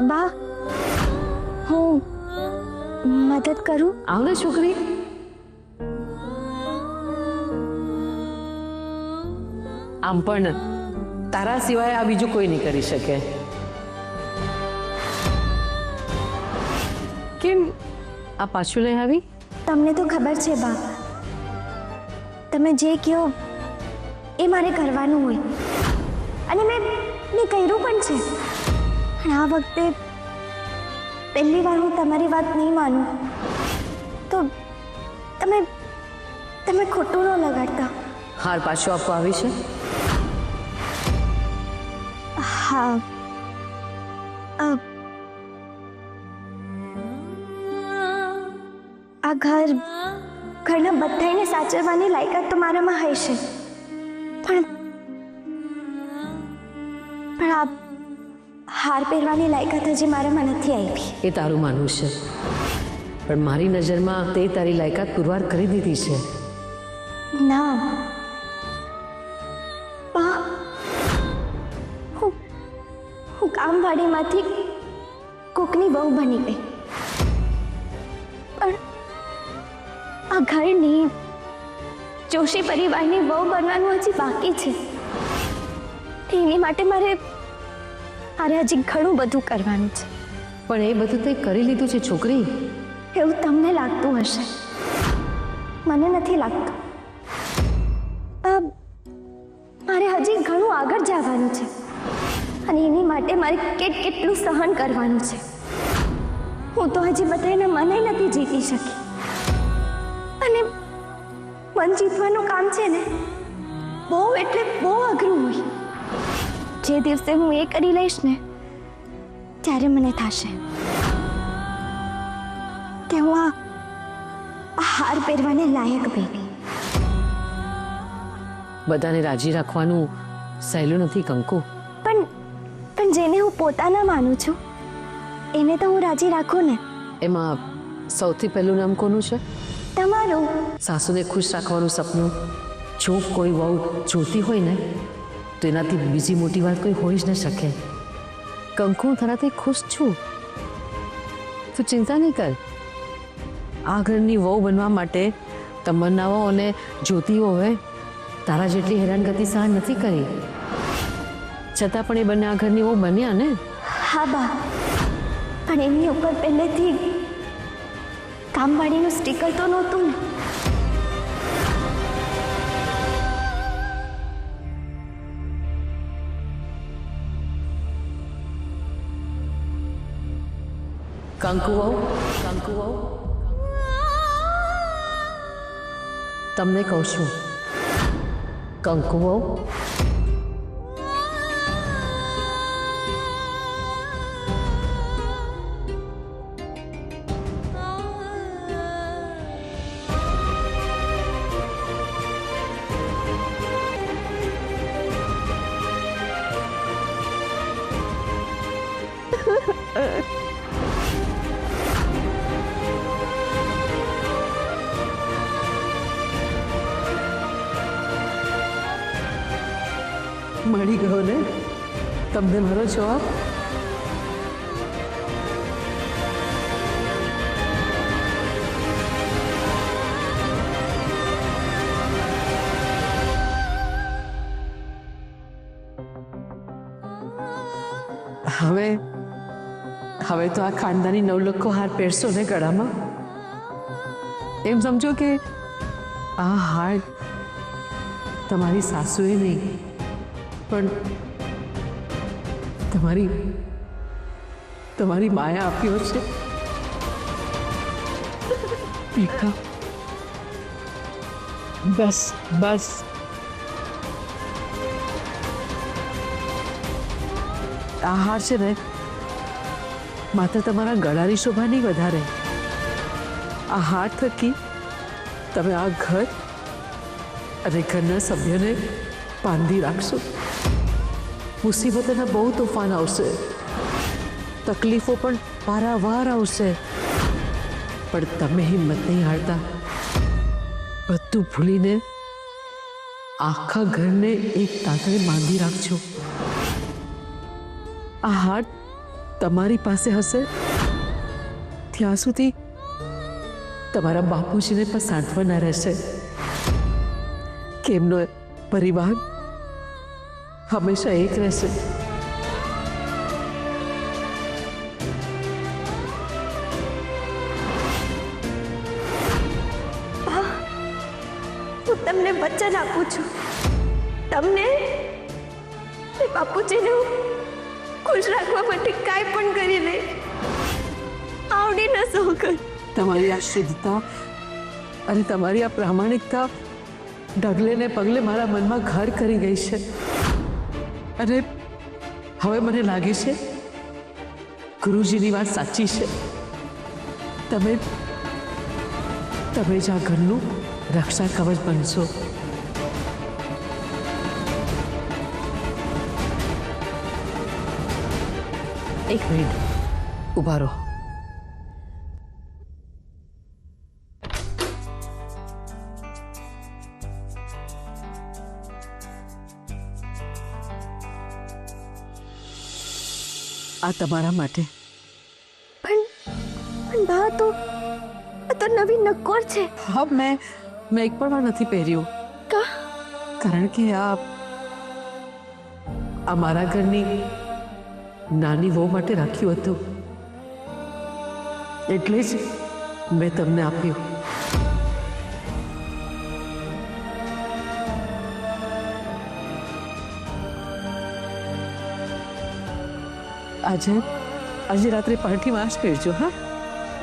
બા હું મદદ કરું? આવ ને છોકરી. આમ પણ તારા સિવાય આ બીજું કોઈ નહીં કરી શકે. કેમ આ પાછું લઈ આવી? તમને તો ખબર છે બા, તમે જે કહો એ મારે કરવાનું હોય અને મેં કર્યું પણ છે. પણ આ વખતે પહેલી વાર હું તમારી વાત નહીં માનું તો તમે ખોટું ન લગાડતા. હાર પાછો આપવા આવી છે? હા, આ ઘરના બધાને સાચવવાની લાયકાત તો મારામાં હશે, પણ આ હાર પહેરવાની લાયકાત હજી મારામાં નથી આવી. એ તારું માનવું છે, પણ મારી નજરમાં તે તારી લાયકાત પુરવાર કરી દીધી છે. ના બા, હું કામવાડીમાંથી કોકની બહુ બની ગઈ, પણ આ ઘરની જોશી પરિવારની બહુ બનવાનું હજી બાકી છે. એની માટે મારે હજી ઘણું બધું કરવાનું છે. પણ એ બધું તે કરી લીધું છે છોકરી. એવું તમને લાગતું હશે, મને નથી લાગતું. મારે હજી ઘણું આગળ જવાનું છે અને એની માટે મારે કેટલું સહન કરવાનું છે. હું તો હજી બધાના મને નથી જીતી શકી અને મન જીતવાનું કામ છે ને બહુ એટલે બહુ અઘરું હોય. જે દિવસે હું એ કરી લઈશ ને ત્યારે મને થશે કે હું આ હાર પહેરવાને લાયક બની. બધાને રાજી રાખવાનું સહેલું નથી કંકુ. પણ જેને હું પોતાના માનું છું એને તો હું રાજી રાખું ને. એમાં સૌથી પહેલું નામ કોનું છે? તમારું. સાસુને ખુશ રાખવાનું સપનું જો કોઈ વહુ જોતી હોય ને તો એનાથી બીજી મોટી વાત કોઈ હોઈ જ ન શકે. કંકુ, હું તારાથી ખુશ છું, તું ચિંતા નહીં કર. આ ઘરની વહુ બનવા માટે તમન્નાઓ અને જ્યોતિઓએ તારા જેટલી હેરાનગતિ સહન નથી કરી, છતાં પણ એ બંને આ ઘરની વહુ બન્યા ને. હા બા, પણ એની ઉપર પહેલેથી કામવાળીનું સ્ટીકર તો નહોતું ને. કંકુ વહુ, તમને કહું છું, કંકુ વહુ, મળી ગયો ને તમને મારો જવાબ? હવે તો આ ખાનદાની નવલખો હાર પહેરશો ને ગળામાં. એમ સમજો કે આ હાર તમારી સાસુએ નહીં પણ તમારી માયા આપ્યો છે. પીકા, બસ બસ. આ હાર છે ને માત્ર તમારા ગળાની શોભા નહીં વધારે, આ હાર થકી તમે આ ઘર અને ઘરના સભ્યોને બાંધી રાખશો. મુસીબતોના બહુ તોફાન આવશે, તકલીફો પણ પારાવાર આવશે, પણ તમે હિંમત નહીં હારતા. બધું ભૂલીને આખા ઘરને એક તાતણે બાંધી રાખજો. આ હાર તમારી પાસે હશે ત્યાં સુધી તમારા બાપુજીને પણ સાંત્વના રહેશે કે એમનો પરિવાર હંમેશા એક રહેશે. હું તમને વચન આપું છું, તમને બાપુજીને હું ખુશ રાખવા માટે કાંઈ પણ કરી લે. આવડી ન સૌકર. તમારી આ શુદ્ધતા અને તમારી આ પ્રામાણિકતા ડગલે ને પગલે મારા મનમાં ઘર કરી ગઈ છે. અને હવે મને લાગે છે ગુરુજીની વાત સાચી છે. તમે જ આ ઘરનું રક્ષા કવચ બનશો. એક મિનિટ ઊભા રહો. આ તમારા માટે. પણ બા તો નવી નકોર છે. હા, મેં એક પણ વાર નથી પહેર્યું. કારણ કે આ મારા ઘરની નાની વહુ માટે રાખ્યું હતું, એટલે જ મેં તમને આપ્યું. આજે રાત્રે પાર્ટીમાં જ પહેરજો. હા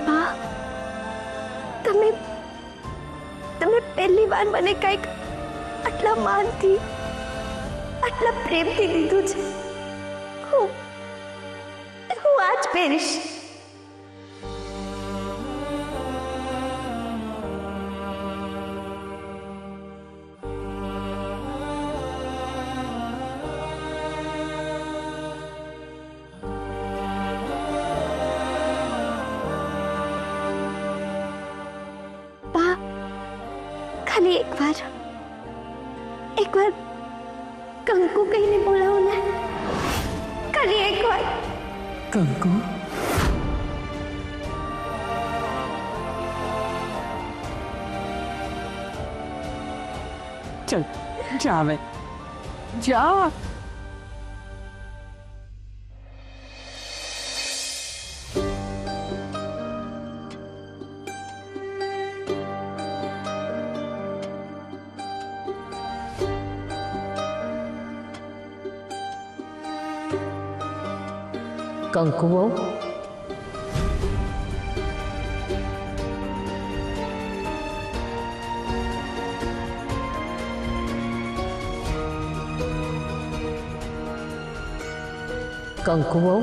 બા, તમે પહેલી વાર મને કંઈક આટલા માનથી, આટલા પ્રેમથી દીધું છે. હું આજ પહેરીશ. બા, ખાલી એકવાર કંકુ કહીને બોલાવો ને. ખાલી એકવાર. કંકુ? ચલ જા, હવે જા. કંકુ વહુ, કંકુ વહુ,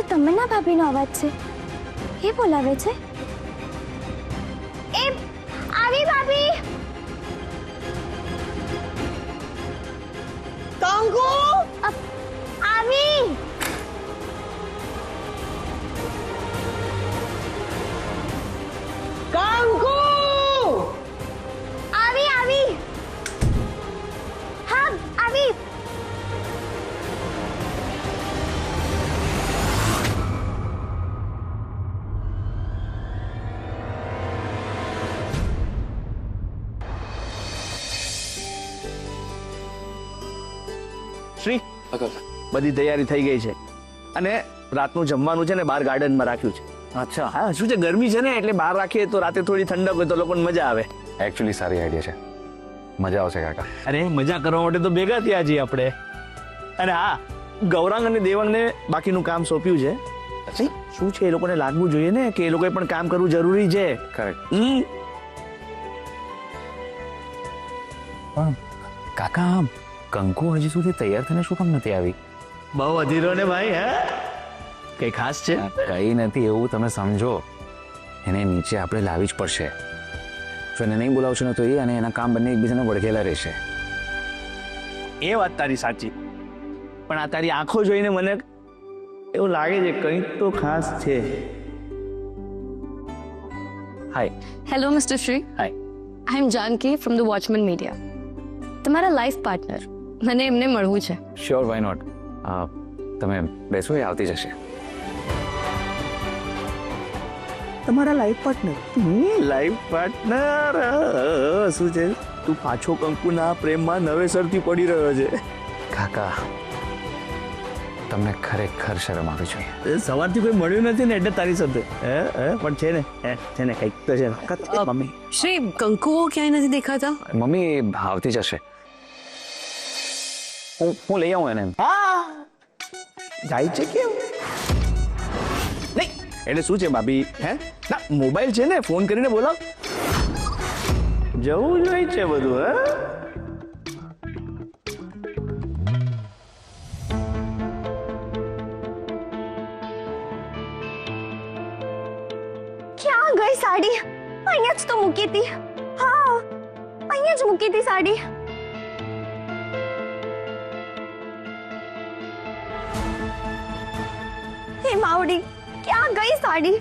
તમન્ના ભાભીનો અવાજ છે. એ બોલાવે છે. એ આવી ભાભી. કંકુ આવી. કંકુ આવી. હા, આવી. શ્રી, બધી તૈયારી થઈ ગઈ છે અને રાતનું જમવાનું છે ને બહાર ગાર્ડનમાં રાખ્યું છે. અચ્છા, હા, શું છે, ગરમી છે ને એટલે બહાર રાખીએ તો રાતે થોડી ઠંડક હોય તો લોકોને મજા આવે. એકચ્યુઅલી સારી આઈડિયા છે. મજા આવશે કાકા. અરે મજા કરવા માટે તો ભેગા થયા છીએ આપણે. અને હા, ગૌરાંગ અને દેવાંગને બાકીનું કામ સોંપ્યું છે. શું છે, એ લોકોને લાગવું જોઈએ ને કે એ લોકોએ પણ કામ કરવું જરૂરી છે. કરેક્ટ. પણ કાકા, કંકુ હજી સુધી તૈયાર થઈને શું કામ નથી આવી? બહુ અધીરો ને ભાઈ, હે કઈ ખાસ છે? કઈ નથી એવું, તમે સમજો. એને નીચે આપણે લાવી જ પડશે. જો એને નહીં બોલાવશો ને તો એ અને એના કામ બંને એકબીજાને વળગેલા રહેશે. એ વાત તારી સાચી, પણ આ તારી આંખો જોઈને મને એવું લાગે છે કંઈક તો ખાસ છે. Hi. Hello mister Shri, hi. I am Janki from the Watchman Media. તમારા લાઈફ પાર્ટનર, મને એમને મળવું છે. Sure, why not. તમે બેસો, એ આવતી જશે. તમારા લાઈફ પાર્ટનર? લાઈફ પાર્ટનર શું છે? તું પાછો કંકુના પ્રેમમાં નવેસરથી પડી રહ્યો છે. કાકા, તમને ખરેખર શરમ આવી જોઈએ. સવારથી કોઈ મળ્યું નથી ને એટલે તારી સાથે પણ છે ને છે ને કંઈક તો છે. મમ્મી શ્રી, કંકુઓ ક્યાંય નથી દેખાતા. મમ્મી આવતી જશે. હું લઈ આવું એને. હા જાય છે કેમ? નહીં એટલે શું છે ભાભી? હે ના, મોબાઈલ છે ને, ફોન કરીને બોલાવ. જવું જોઈએ છે બધું. હે ક્યાં ગઈ સાડી? અહીંયા જ તો મૂકી હતી. હા, અહીંયા જ મૂકી હતી સાડી. હે માવડી, ક્યાં ગઈ સાડી?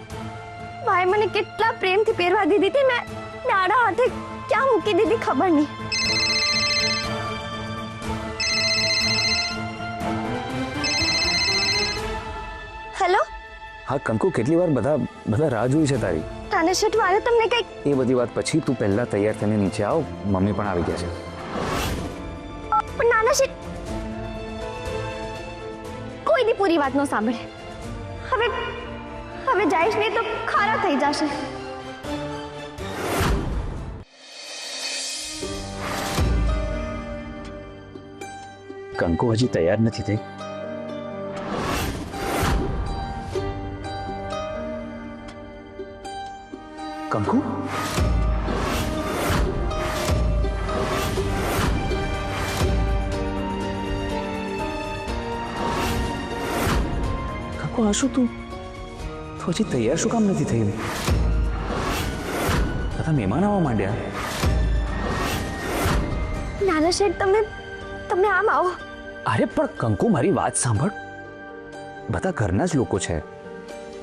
ભાઈ મને કેટલા પ્રેમથી પહેરવા દીધી હતી, મેં આડા હાથે ક્યાં મૂકી દીધી ખબર નહીં. હેલો હા કંકુ, કેટલી વાર બધા રાહ જોઈ છે તારી. નાના શેઠ, મારે તમને કંઈક એ બધી વાત પછી, તું પહેલા તૈયાર થઈને નીચે આવ. મમ્મી પણ આવી ગયા છે. પણ નાના શેઠ કોઈ દી પૂરી વાત ન સાંભળે. હવે જઈશ નહીં તો ખારા થઈ જશે. કંકુ હજી તૈયાર નથી થઈ. કંકુ, કંકુ આ શું તું હજી તૈયાર શું કામ નથી થઈ? બધા મહેમાન આવવા માંડ્યા. નાના શેઠ, તમે આમ આવો. અરે પણ કંકુ, મારી વાત સાંભળ. બધા ઘરના જ લોકો છે,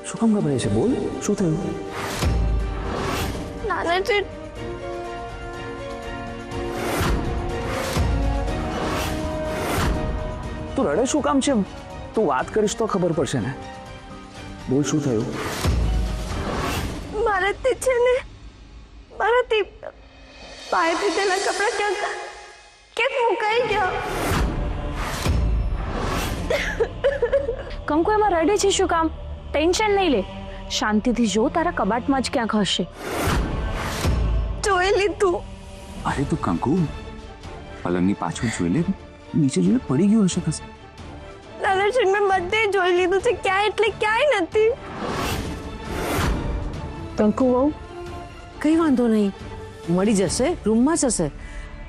શું કામ ગભરાય છે? બોલ, શું થયું? નાના શેઠ, તું રડે શું કામ છે? તું વાત કરીશ તો ખબર પડશે ને. બોલ, શું થયું? મારાથી છે ને, મારાથી પાય પીધેલા કપડા ક્યાંક મુકાઈ ગયા. કંકુ, એમાં રડે છે શું કામ? ટેન્શન નહીં લે, શાંતિથી જો, તારા કબાટમાં જ ક્યાંક હશે. જોઈ લીધું. અરે તું કંકુ, પલંગની પાછળ જોઈ લે, નીચે જોઈ પડી ગયું હશે કશે. નાના શેઠ, મેં બધે જોઈ લીધું છે, ક્યાંય એટલે ક્યાંય નથી. કંકુ વહુ, કઈ વાંધો નહીં, મળી જશે, રૂમમાં જ હશે.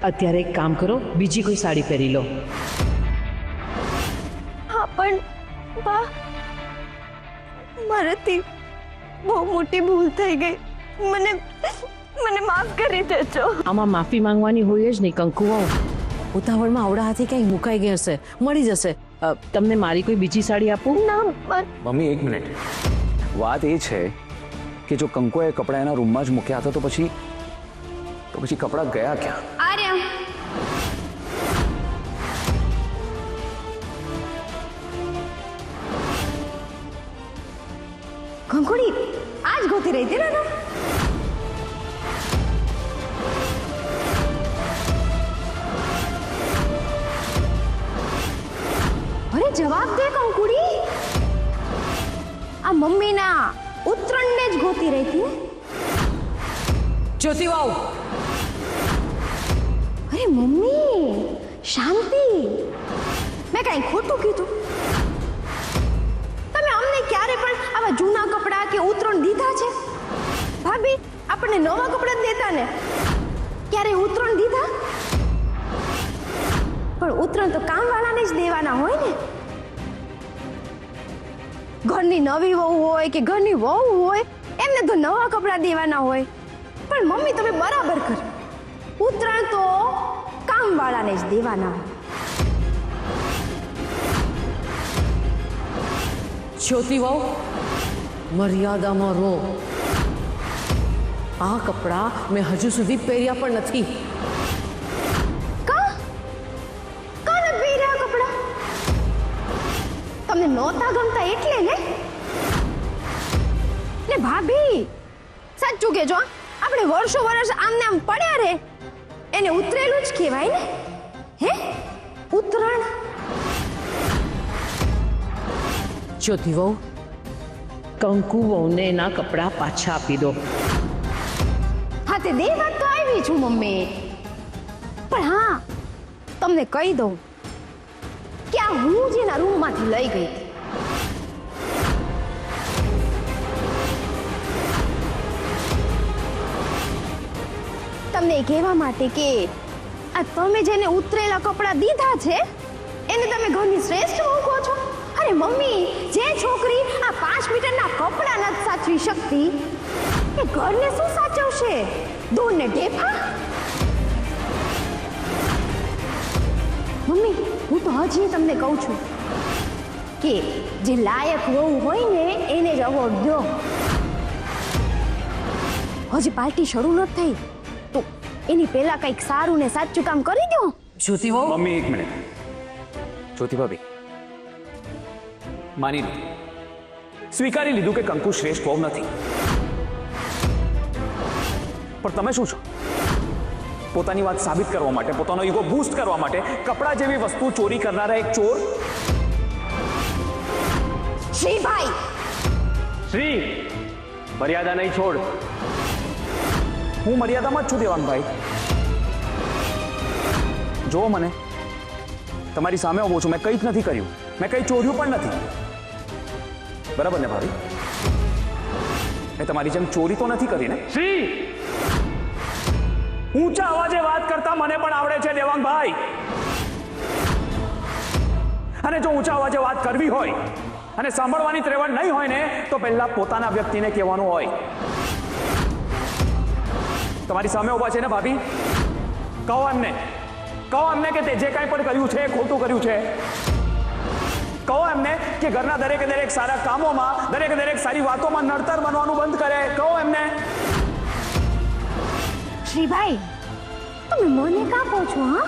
અત્યારે એક કામ કરો, બીજી કોઈ સાડી પહેરી લો. હા પણ બા, મારાથી બહુ મોટી ભૂલ થઈ ગઈ. મને માફ કરી દેજો. આમાં માફી માંગવાની હોય જ નહીં કંકુ વહુ. ઉતાવળમાં આવડા હાથે ક્યાંય મુકાઈ ગઈ હશે, મળી જશે. તમને મારી કોઈ બીજી સાડી આપું? ના મમ્મી, એક મિનિટ. વાત એ છે કે જો કંકુએ કપડા એના રૂમમાં જ મૂક્યા હતા તો પછી કપડા ગયા ક્યાં? આર્યા, કંકુડી આજ ગોતી રહી હતી ને. અરે જવાબ દે કંકુડી. આ મમ્મીના ઉત્તરાયણને જ ગોતી રહી હતી ને. જ્યોતિ વહુ, અરે મમ્મી, શાંતિ. મેં કઈ ખોટું કીધું? તમે અમને ક્યારે પણ આવા જૂના કપડા કે ઉત્તરાયણ દીધા છે? ભાભી, આપણને નવા કપડા જ દેતા ને, ક્યારે ઉત્તરાયણ દીધા? પણ ઉત્તરાયણ તો કામવાળાને જ દેવાના હોય ને. ઘરની નવી વહુ હોય કે ઘરની વહુ હોય એમને તો નવા કપડાં દેવાના હોય. પણ મમ્મી તમે બરાબર કર, ઉત્તરાયણ તો કામવાળાને જ દેવાના હોય. જ્યોતિ વહુ, મર્યાદામાં રહો. આ કપડાં મેં હજુ સુધી પહેર્યા પણ નથી. કાન પહેર્યા કપડાં તમને નહોતા ગમતા એટલે ને ભાભી સાચું કેજો, આપણે વર્ષો વર્ષ આમને આમ પડ્યા રે એને ઉતરેલું જ કહેવાય ને. હે ઉતરાણ. જ્યોતિ વહુ, કંકુ વહુને એના કપડાં પાછા આપી દો. હા તે દેવા તો આવી છું મમ્મી, પણ હા તમને કહી દઉં કે આ હું જેના રૂમમાંથી લઈ ગઈ હતી. તમને એ કહેવા માટે કે આ તમે જેને ઉતરેલા કપડાં દીધા છે એને તમે ઘરની શ્રેષ્ઠ વહુ કહો છો. અરે મમ્મી, જે છોકરી આ 5 મીટરના કપડાં નથી સાચવી શકતી એ ઘરને શું સાચવશે? દૂધને ઢેફા. મમ્મી, હું તો હજી તમને કહું છું કે જે લાયક વહુ હોય ને એને જ અવોર્ડ દો. હજી પાર્ટી શરૂ નથી થઈ તો એની પહેલા કંઈક સારું ને સાચું કામ કરી દો. જ્યોતિ વહુ, મમ્મી એક મિનિટ. જ્યોતિ ભાભી, માની લીધું, સ્વીકારી લીધું કે કંકુ શ્રેષ્ઠ વહુ નથી, પણ તમે શું છો? પોતાની વાત સાબિત કરવા માટે, પોતાનો ઈગો બૂસ્ટ કરવા માટે કપડા જેવી વસ્તુ ચોરી કરનારા એક ચોર. શ્રીભાઈ, શ્રી, મર્યાદા નહીં છોડ. હું મર્યાદામાં જ છું દેવાંગભાઈ. જો મને તમારી સામે ઉભો છું, મેં કંઈ જ નથી કર્યું, મેં કંઈ ચોર્યું પણ નથી. બરાબર ને ભાભી? મેં તમારી જેમ ચોરી તો નથી કરી ને? શ્રી, ઊંચા અવાજે વાત કરતા મને પણ આવડે છે દેવાંગભાઈ. અને જો ઊંચા અવાજે વાત કરવી હોય અને સાંભળવાની ત્રેવડ નહીં હોય ને તો પહેલા પોતાના વ્યક્તિને કહેવાનું હોય. તમારી સામે ઉભા છે ને ભાભી, કહો એમને કે તે જે કાંઈ પણ કર્યું છે એ ખોટું કર્યું છે. કહો એમને કે ઘરના દરેકે દરેક સારા કામોમાં, દરેકે દરેક સારી વાતોમાં નડતર બનવાનું બંધ કરે. કહો એમને. શ્રીભાઈ, તમે મને કાપો છો? હા,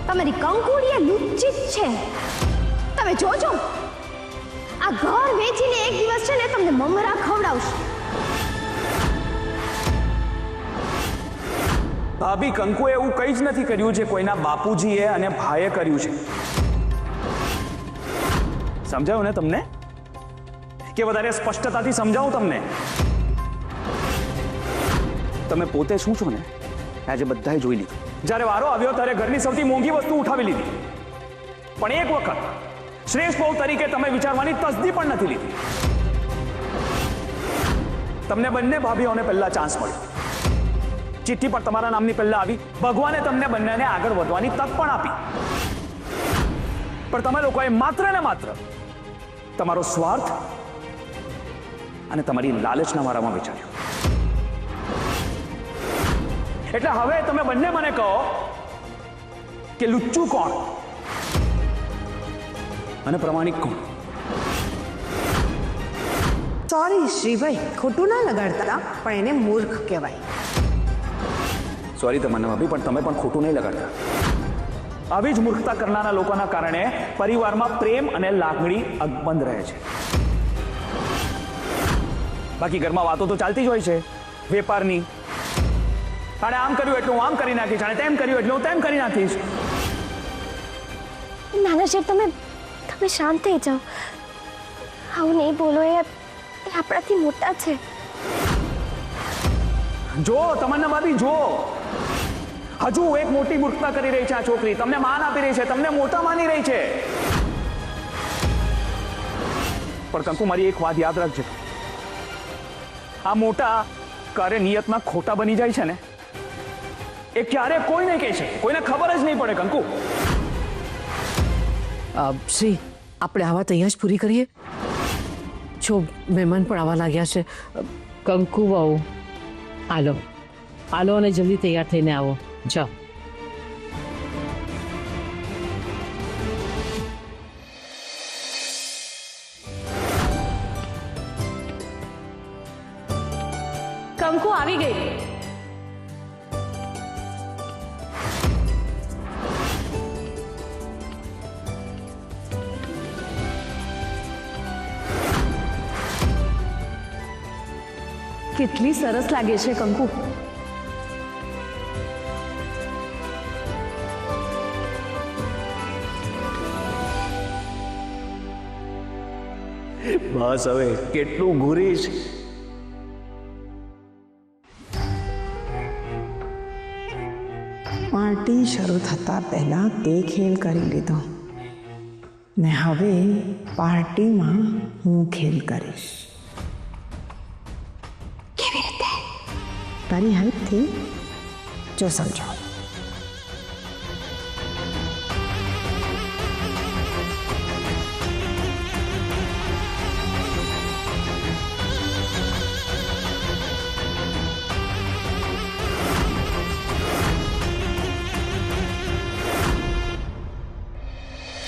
તમારી કંકુડી લુચ્ચી જ છે. તમે જોજો, આ ઘર વેચીને એક દિવસ છે ને તમને મમરા ખવડાવશે. ભાભી, કંકુએ એવું કંઈ જ નથી કર્યું જે કોઈના બાપુજીએ અને ભાઈએ કર્યું છે. સમજાયું ને તમને? કે વધારે સ્પષ્ટતાથી સમજાવું તમને? તમે પોતે શું છો ને આજે બધાએ જોઈ લીધું. જ્યારે વારો આવ્યો ત્યારે ઘરની સૌથી મોંઘી વસ્તુ ઉઠાવી લીધી, પણ એક વખત શ્રેષ્ઠ વહુ તરીકે તમે વિચારવાની તસદી પણ નથી લીધી. તમને બંને ભાભીઓને પહેલા ચાન્સ મળ્યો. ચિઠ્ઠી પર તમારા નામની પહેલા આવી. ભગવાને તમને બંનેને આગળ વધવાની તક પણ આપી. પણ તમે લોકોએ માત્ર ને માત્ર તમારો સ્વાર્થ અને તમારી લાલચના વારામાં વિચાર્યું. એટલે હવે તમે બંને મને કહો કે લુચ્ચું કોણ અને પ્રમાણિક કોણ? સોરી શ્રીભાઈ, ખોટું ના લગાડતા, પણ એને મૂર્ખ કહેવાય. સોરી તમને ભાભી, પણ તમે પણ ખોટું નહીં લગાડતા. આવી જ મૂર્ખતા કરનારા લોકોના કારણે પરિવારમાં પ્રેમ અને લાગણી અકબંધ રહે છે. બાકી ઘરમાં વાતો તો ચાલતી જ હોય છે વેપારની. આને આમ કર્યું એટલે હું આમ કરી નાખીશ, આને તેમ કર્યું એટલે હું તેમ કરી નાખીશ. નાના શેઠ, તમે શાંત થઈ જાઓ. આવું નહીં બોલો, એ આપણાથી મોટા છે. જો તમન્ના ભાભી, જો હજુ એક મોટી મૂર્ખતા કરી રહી છે આ છોકરી. તમને માન આપી રહી છે, તમને મોટા માની રહી છે. પણ કંકુ, મારી એક વાત યાદ રાખજો. આ મોટા ક્યારે નિયતમાં ખોટા બની જાય છે ને એ ક્યારે કોઈ નહીં કહી શકે, કોઈને ખબર જ નહીં પડે કંકુ. શ્રી આપણે આવા અહીંયા જ પૂરી કરીએ. જો મહેમાન પણ આવવા લાગ્યા છે. કંકુ વહુ હાલો હાલો અને જલ્દી તૈયાર થઈને આવો. જાઓ. કંકુ આવી ગઈ. કેટલી સરસ લાગે છે કંકુ. બસ હવે કેટલું ઘૂરીશ. પાર્ટી શરૂ થતાં પહેલાં તે ખેલ કરી લીધો ને હવે પાર્ટીમાં હું ખેલ કરીશ. કેવી રીતે? તારી હેલ્પથી જો સમજાવું.